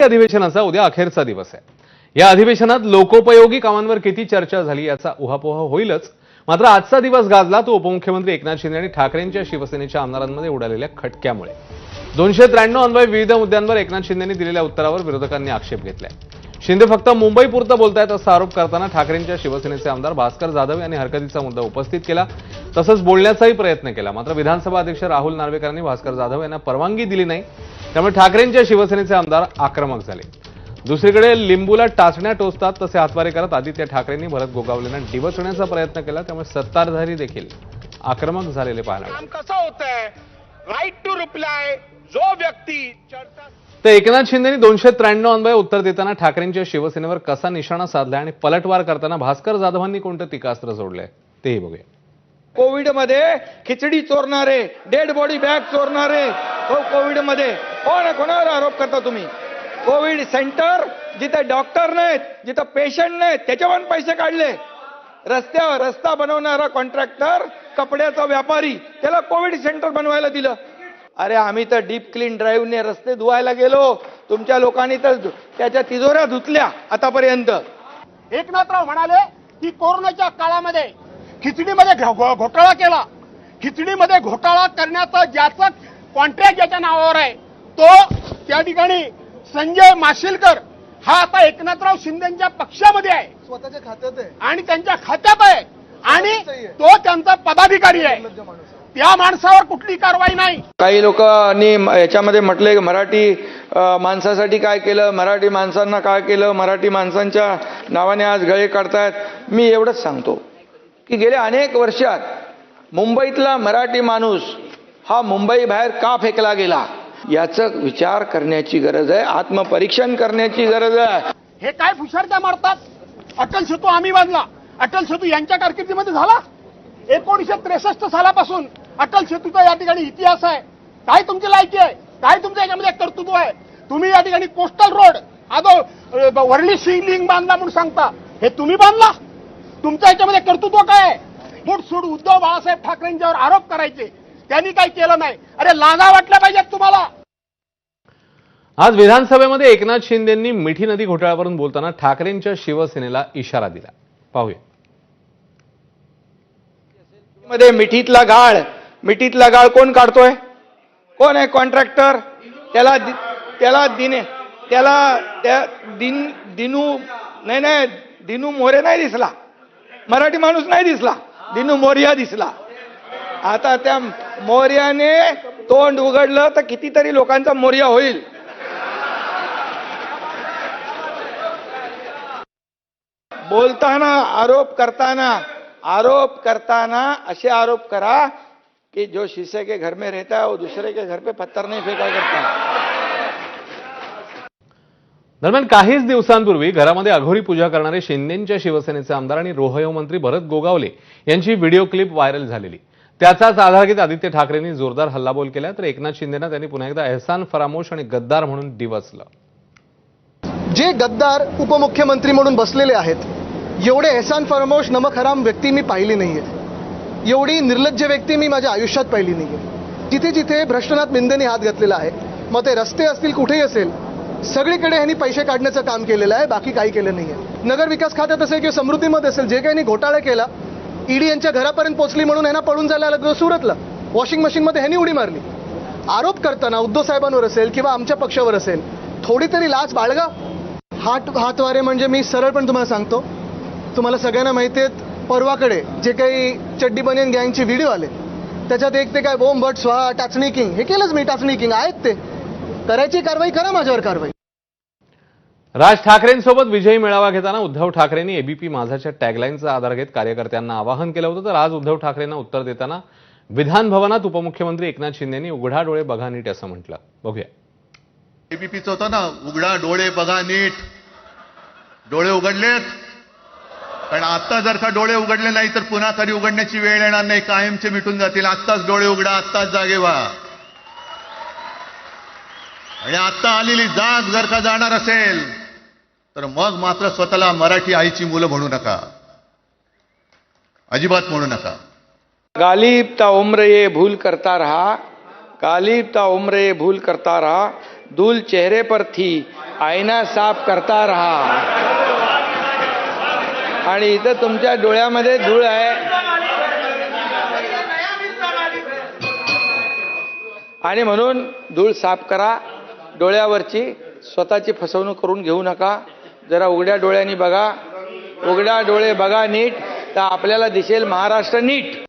अधिवेशनाचा उद्या अखेरचा दिवस आहे। या अधिवेशनात लोकोपयोगी कामांवर किती चर्चा झाली याचा उहापोह होईलच, मात्र आजचा दिवस गाजला तो उपमुख्यमंत्री एकनाथ शिंदे आणि ठाकरेंच्या शिवसेनेच्या आमदारांमध्ये उडालेल्या खटक्यामुळे। 293 अन्वये विविध मुद्द्यांवर एकनाथ शिंदेंनी दिलेल्या उत्तरावर विरोधकांनी आक्षेप घेतलाय। शिंदे फक्त मुंबईपुरतं बोलतायत असा आरोप करताना ठाकरेंच्या शिवसेनेचे आमदार भास्कर जाधव यांनी हरकतीचा मुद्दा उपस्थित केला, तसंच बोलण्याचाही प्रयत्न केला। मात्र विधानसभा अध्यक्ष राहुल नार्वेकरांनी भास्कर जाधव यांना परवानगी दिली नाही, त्यामुळे ठाकरेंच्या शिवसेनेचे आमदार आक्रमक झाले। दुसरीकडे लिंबूला टाचण्या टोचतात तसे हातवारे करत आदित्य ठाकरेंनी भरत गोगावलेंना डिवचण्याचा प्रयत्न केला, त्यामुळे सत्ताधारी देखील आक्रमक झालेले पाहायला मिळाले। कसं होतंय राईट टू रिप्लाय जो व्यक्ती चर्चा तर एकनाथ शिंदेंनी 293 अन्वये उत्तर देताना ठाकरेंच्या शिवसेनेवर कसा निशाणा साधलाय आणि पलटवार करताना भास्कर जाधवांनी कोणतं टीकास्त्र जोडलंय तेही बघूया। कोविडमध्ये खिचडी चोरणारे, डेड बॉडी बॅग चोरणारे, कोविडमध्ये कोणावर आरोप करता तुम्ही? कोविड सेंटर जिथे डॉक्टर नाहीत, जिथे पेशंट नाहीत, त्याच्यावर पैसे काढले। रस्त्यावर रस्ता बनवणारा कॉन्ट्रॅक्टर, कपड्याचा व्यापारी, त्याला कोविड सेंटर बनवायला दिलं। अरे आम्ही तर डीप क्लीन ड्राईव्हने रस्ते धुवायला गेलो, तुमच्या लोकांनी तर त्याच्या तिजोऱ्या धुतल्या आतापर्यंत। एकनाथराव म्हणाले की कोरोनाच्या काळामध्ये खिचडीमध्ये घोटाळा केला, खिचडीमध्ये घोटाळा करण्याचा ज्याचा कॉन्ट्रॅक्ट ज्याच्या नावावर आहे तो त्या ठिकाणी संजय माशिलकर हा आता एकनाथराव शिंदेच्या पक्षामध्ये आहे, स्वतःच्या खात्यात आहे आणि त्यांच्या खात्यात आहे आणि तो त्यांचा पदाधिकारी आहे। त्या माणसावर कुठली कारवाई नाही। काही लोकांनी याच्यामध्ये म्हटले की मराठी माणसासाठी काय केलं, मराठी माणसांना काय केलं, मराठी माणसांच्या नावाने आज गळे काढतायत। मी एवढंच सांगतो की गेल्या अनेक वर्षात मुंबईतला मराठी माणूस हा मुंबई बाहेर का फेकला गेला याचा विचार करण्याची गरज आहे, आत्मपरीक्षण करण्याची गरज आहे। हे काय फुशारत्या मारतात? अटल सेतू आम्ही बांधला, अटल सेतू यांच्या कारकिर्दीमध्ये झाला। 1963 सालापासून अटल सेतूचा या ठिकाणी इतिहास आहे। काय तुमची लायकी आहे, काय तुमच्या याच्यामध्ये कर्तृत्व आहे? तुम्ही या ठिकाणी कोस्टल रोड आदो वर्ली शिवलिंग बांधला म्हणून सांगता, हे तुम्ही बांधला? तुमच्या याच्यामध्ये कर्तृत्व काय आहे? मुठसूड उद्धव बाळासाहेब ठाकरेंच्यावर आरोप करायचे, त्यांनी काही केलं नाही। अरे लाजा वाटल्या पाहिजेत तुम्हाला। आज विधानसभेमध्ये एकनाथ शिंदेंनी मिठी नदी घोटाळ्यावरून बोलताना ठाकरेंच्या शिवसेनेला इशारा दिला, पाहूया। मध्ये मिठीतला गाळ कोण काढतोय? कोण आहे कॉन्ट्रॅक्टर? दिनू मोरे नाही दिसला, मराठी माणूस नाही दिसला, दिनू मोरिया दिसला। आता त्या मोर्याने तोंड उघडलं तर कितीतरी लोकांचा मोर्या होईल। बोलताना आरोप करताना असे आरोप करा कि जो शीशे के घर में रहता है वो दूसरे के घर पे पत्थर नहीं फेंका करता। दरम्यान काहीच दिवसांपूर्वी घरामध्ये अघोरी पूजा करणारे शिंदेंच्या शिवसेनेचे आमदार आणि रोहयो मंत्री भरत गोगावले यांची व्हिडिओ क्लिप व्हायरल झालेली, त्याचाच आधार घेत आदित्य ठाकरेंनी जोरदार हल्लाबोल केला, तर एकनाथ शिंदेंना त्यांनी पुन्हा एकदा एहसान फरामोश आणि गद्दार म्हणून डिवचलं। जे गद्दार उपमुख्यमंत्री म्हणून बसलेले आहेत, एवढे एहसान फरामोश नमक हराम व्यक्ती मी पाहिली नाहीये, एवढी निर्लज्ज व्यक्ती मी माझ्या आयुष्यात पाहिली नाहीये। जिथे जिथे भ्रष्टनाथ मिंदेंनी हात घातलेला आहे, मग ते रस्ते असतील कुठेही असेल, सगळीकडे ह्यांनी पैसे काढण्याचं काम केलेलं आहे, बाकी काही केलं नाहीये। नगर विकास खात्यात असेल किंवा समृद्धीमध्ये असेल, जे काही घोटाळा केला, ईडी यांच्या घरापर्यंत पोहोचली म्हणून ह्यांना पळून जायला लागलं सुरतला, वॉशिंग मशीनमध्ये ह्यांनी उडी मारली। आरोप करताना उद्धव साहेबांवर असेल किंवा आमच्या पक्षावर असेल, थोडी तरी लाज बाळगा। हातवारे म्हणजे मी सरळ पण तुम्हाला सांगतो, तुम्हाला सगळ्यांना माहिती आहेत, परवाकडे जे काही चड्डी बनियन गँगचे व्हिडिओ आले त्याच्यात एक ते काय बोंब बट स्वाहा टाचणी किंग, हे केलंच मी, टाचणी किंग आहेत ते, करायची कारवाई करा, माझ्यावर कारवाई। राज ठाकरेंसोबत विजयी मेळावा घेताना उद्धव ठाकरेंनी एबीपी माझाच्या टॅगलाईनचा आधार घेत कार्यकर्त्यांना आवाहन केलं होतं, तर आज उद्धव ठाकरेंना उत्तर देताना विधान भवनात उपमुख्यमंत्री एकनाथ शिंदेंनी उघडा डोळे बघा नीट असं म्हटलं, बघूया। एबीपीचं होतं ना, उघडा डोळे बघा नीट, डोळे उघडलेत, पण आता जर का डोळे उघडले नाही तर पुन्हा कधी उघडण्याची वेळ येणार नाही, कायमचे मिटून जातील। आत्ताच डोळे उघडा, आत्ताच जागे व्हा, आणि आता आलेली जाग जर का जाणार असेल तर मग मात्र स्वतःला मराठी आईची मुलं म्हणू नका, अजिबात म्हणू नका। गालिब ता उम्र ये भूल करता रहा, कालिबता उम्रे भूल करता रहा, धूल चेहरे पर थी, आईना साफ करता रहा. आणि इथं तुमच्या डोळ्यामध्ये धूळ आहे आणि म्हणून धूळ साफ करा. डोळ्यावरची स्वतःची फसवणूक करून घेऊ नका. जरा उघड्या डोळ्यांनी बघा. उघड्या डोळे बघा नीट, तर आपल्याला दिसेल महाराष्ट्र नीट.